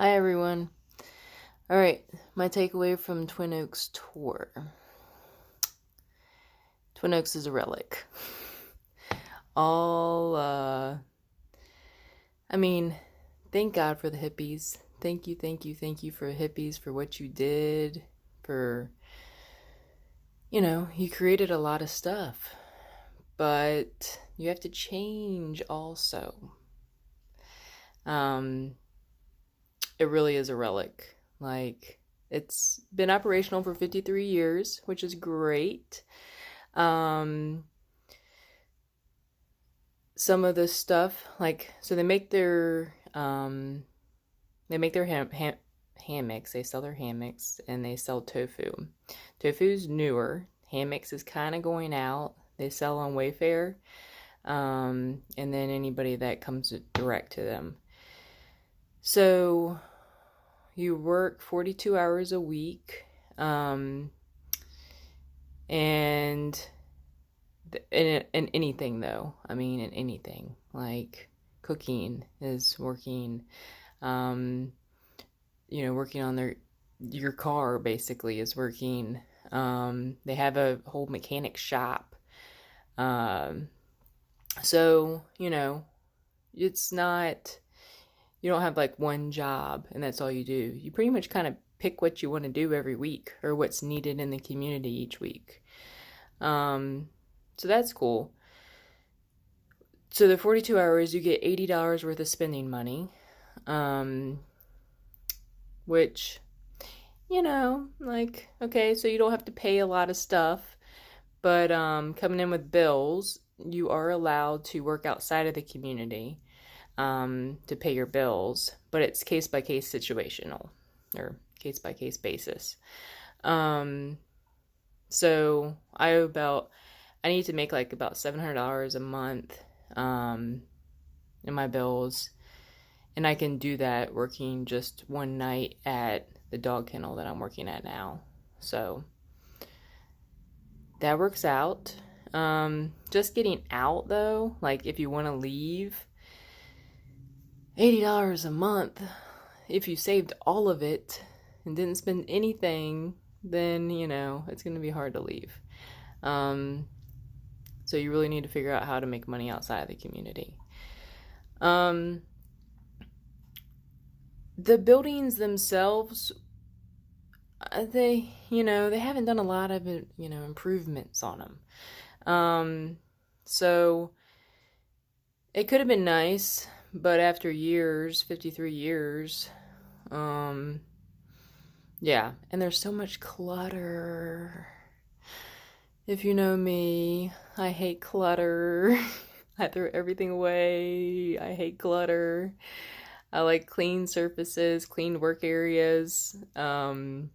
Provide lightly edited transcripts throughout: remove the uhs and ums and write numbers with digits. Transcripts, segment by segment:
Hi, everyone. All right, my takeaway from Twin Oaks tour. Twin Oaks is a relic. All, I mean, thank God for the hippies. Thank you for hippies for what you did. For, you created a lot of stuff, but you have to change also. Um, it really is a relic. Like, it's been operational for 53 years, which is great. Um, some of the stuff, like, so they make their hammocks. They sell their hammocks and they sell tofu. Tofu's newer. Hammocks is kind of going out. They sell on Wayfair, and then anybody that comes direct to them. So you work 42 hours a week, and in anything though. I mean, in anything like cooking is working. Um, working on your car basically is working. They have a whole mechanic shop. Um, so it's not, you don't have like one job and that's all you do. You pretty much kind of pick what you want to do every week or what's needed in the community each week. So that's cool. So the 42 hours, you get $80 worth of spending money, which, like, okay, so you don't have to pay a lot of stuff, but coming in with bills, you are allowed to work outside of the community to pay your bills, but it's case by case situational or case by case basis. So I need to make like about $700 a month in my bills, and I can do that working just one night at the dog kennel that I'm working at now. So that works out. Just getting out though, like if you want to leave, $80 a month. If you saved all of it and didn't spend anything, then it's going to be hard to leave. So you really need to figure out how to make money outside of the community. The buildings themselves, they haven't done a lot of improvements on them. So it could have been nice, but after years, 53 years, yeah, and there's so much clutter. If you know me, I hate clutter. I throw everything away. I hate clutter. I like clean surfaces, clean work areas. And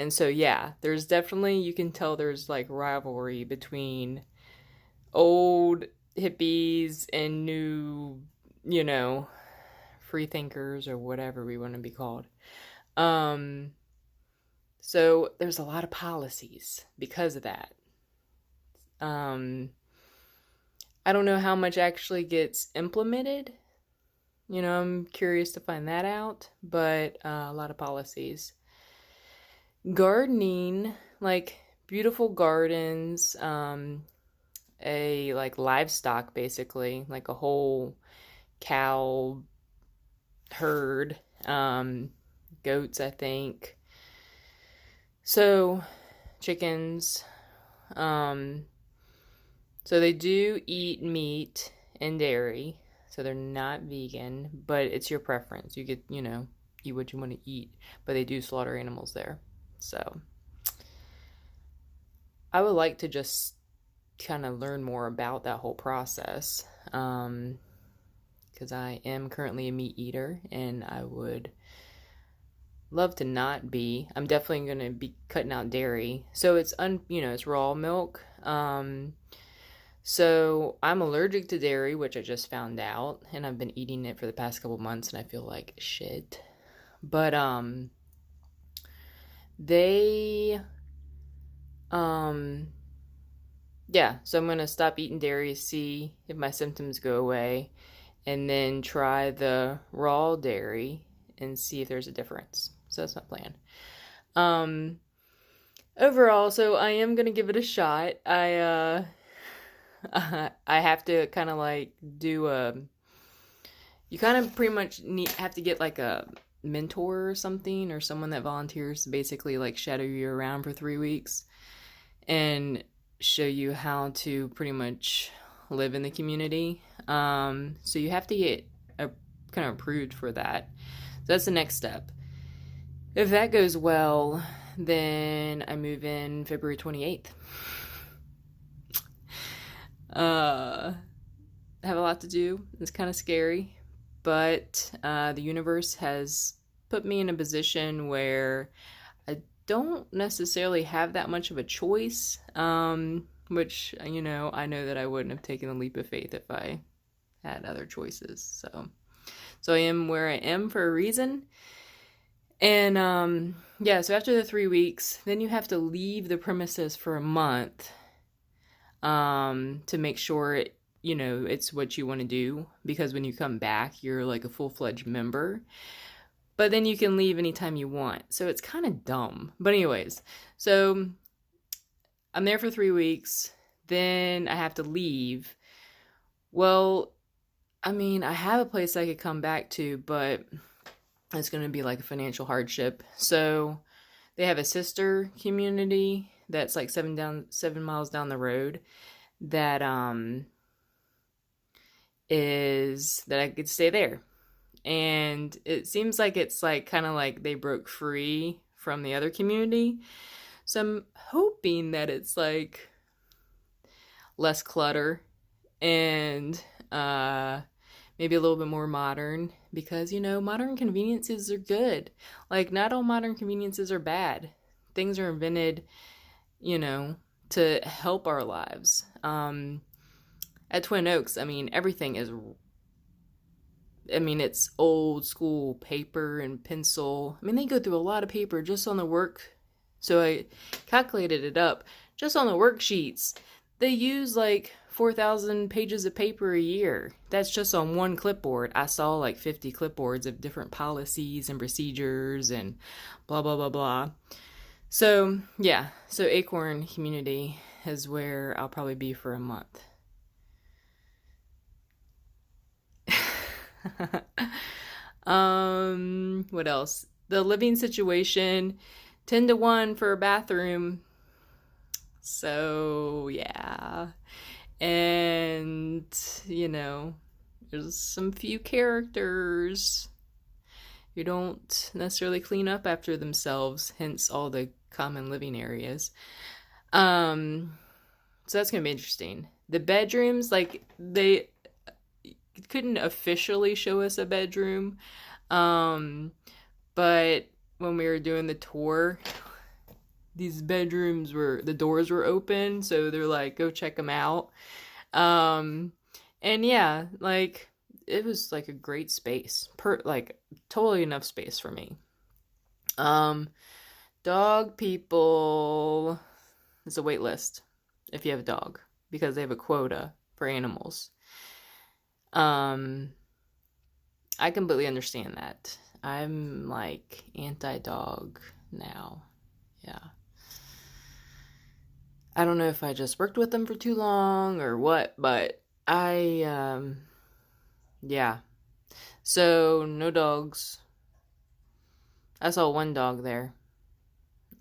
so, yeah, there's definitely, you can tell there's like rivalry between old hippies and new, free thinkers or whatever we want to be called. So there's a lot of policies because of that. I don't know how much actually gets implemented. I'm curious to find that out, but a lot of policies. Gardening, like beautiful gardens, a like livestock basically, like a whole cow herd, goats, I think. So, chickens. So they do eat meat and dairy. So they're not vegan, but it's your preference. You get, eat what you want to eat. But they do slaughter animals there. So I would like to just kind of learn more about that whole process. Because I am currently a meat eater and I would love to not be. I'm definitely going to be cutting out dairy. So it's it's raw milk. So I'm allergic to dairy, which I just found out, and I've been eating it for the past couple months and I feel like shit. But they yeah, so I'm going to stop eating dairy, see if my symptoms go away, and then try the raw dairy and see if there's a difference. So that's my plan. Um, Overall, so I am gonna give it a shot. I have to kind of like do a. You kind of pretty much have to get like a mentor or something, or someone that volunteers to basically like shadow you around for 3 weeks and show you how to pretty much live in the community. So you have to get kind of approved for that. So that's the next step. If that goes well, then I move in February 28th. I have a lot to do. It's kind of scary, but the universe has put me in a position where I don't necessarily have that much of a choice, which, I know that I wouldn't have taken a leap of faith if I had other choices. So I am where I am for a reason. And so after the 3 weeks, then you have to leave the premises for a month to make sure it's what you want to do, because when you come back, you're like a full-fledged member. But then you can leave anytime you want. So it's kind of dumb. But anyways, so I'm there for 3 weeks. Then I have to leave. Well, I mean, I have a place I could come back to, but it's going to be like a financial hardship. So they have a sister community that's like 7 miles down the road that I could stay there. And it seems like it's like kind of like they broke free from the other community. So I'm hoping that it's like less clutter and maybe a little bit more modern, because modern conveniences are good. Like, not all modern conveniences are bad. Things are invented to help our lives. At Twin Oaks, everything is, it's old school paper and pencil. They go through a lot of paper just on the work. So I calculated it up. Just on the worksheets, they use like 4,000 pages of paper a year. That's just on one clipboard. I saw like 50 clipboards of different policies and procedures and blah, blah, blah, blah. So, yeah. So Acorn Community is where I'll probably be for a month. What else? The living situation, 10-to-1 for a bathroom. So, yeah. And, there's some few characters who don't necessarily clean up after themselves, hence all the common living areas. So that's going to be interesting. The bedrooms, like, they couldn't officially show us a bedroom, but when we were doing the tour, these bedrooms the doors were open, so they're like, go check them out. And yeah, like, it was like a great space, like totally enough space for me. Dog people, it's a wait list if you have a dog, because they have a quota for animals. I completely understand that. I'm like anti-dog now. Yeah. I don't know if I just worked with them for too long or what, but yeah. So, no dogs. I saw one dog there.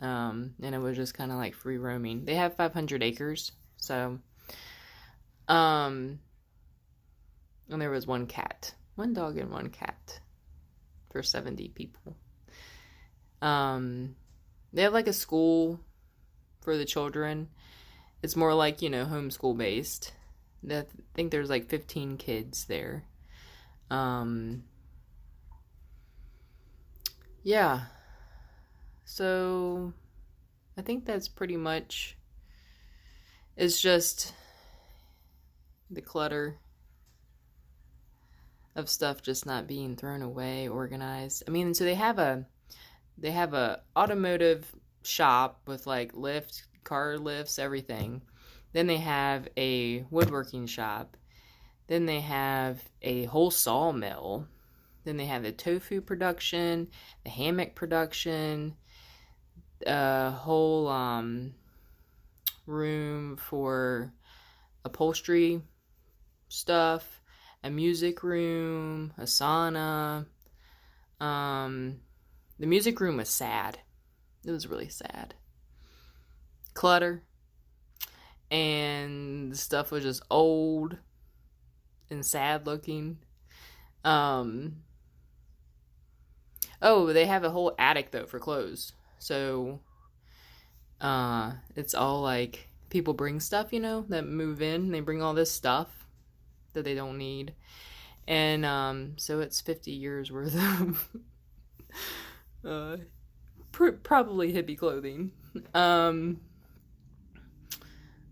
And it was just kind of like free roaming. They have 500 acres, so, and there was one cat. One dog and one cat for 70 people. They have like a school for the children. It's more like, homeschool based. I think there's like 15 kids there. Yeah. So I think that's pretty much, it's just the clutter of stuff just not being thrown away, organized. So they have a automotive shop with like car lifts, everything. Then they have a woodworking shop. Then they have a whole sawmill. Then they have the tofu production, the hammock production, a whole room for upholstery stuff, a music room, a sauna. The music room was sad. It was really sad. Clutter. And the stuff was just old and sad looking. Oh, they have a whole attic though for clothes. So it's all like people bring stuff, that move in. They bring all this stuff that they don't need. And so it's 50 years worth of probably hippie clothing. Let's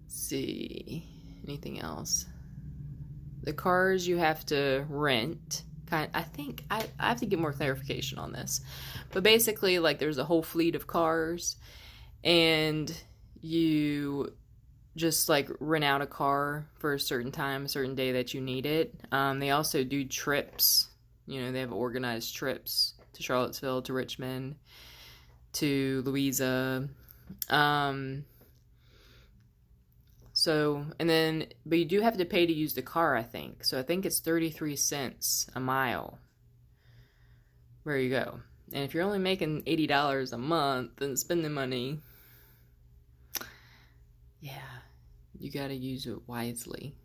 see. Anything else? The cars you have to rent. I think I have to get more clarification on this. But basically, like, there's a whole fleet of cars, and you just like rent out a car for a certain time, a certain day that you need it. They also do trips. They have organized trips to Charlottesville, to Richmond, to Louisa. But you do have to pay to use the car, I think. So I think it's 33 cents a mile where you go. And if you're only making $80 a month, then spending money, yeah, you gotta use it wisely.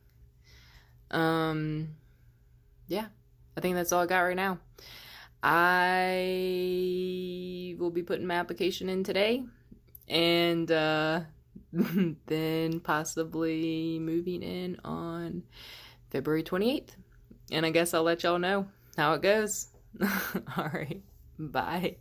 Yeah, I think that's all I got right now. I will be putting my application in today, and then possibly moving in on February 28th. And I guess I'll let y'all know how it goes. All right, bye.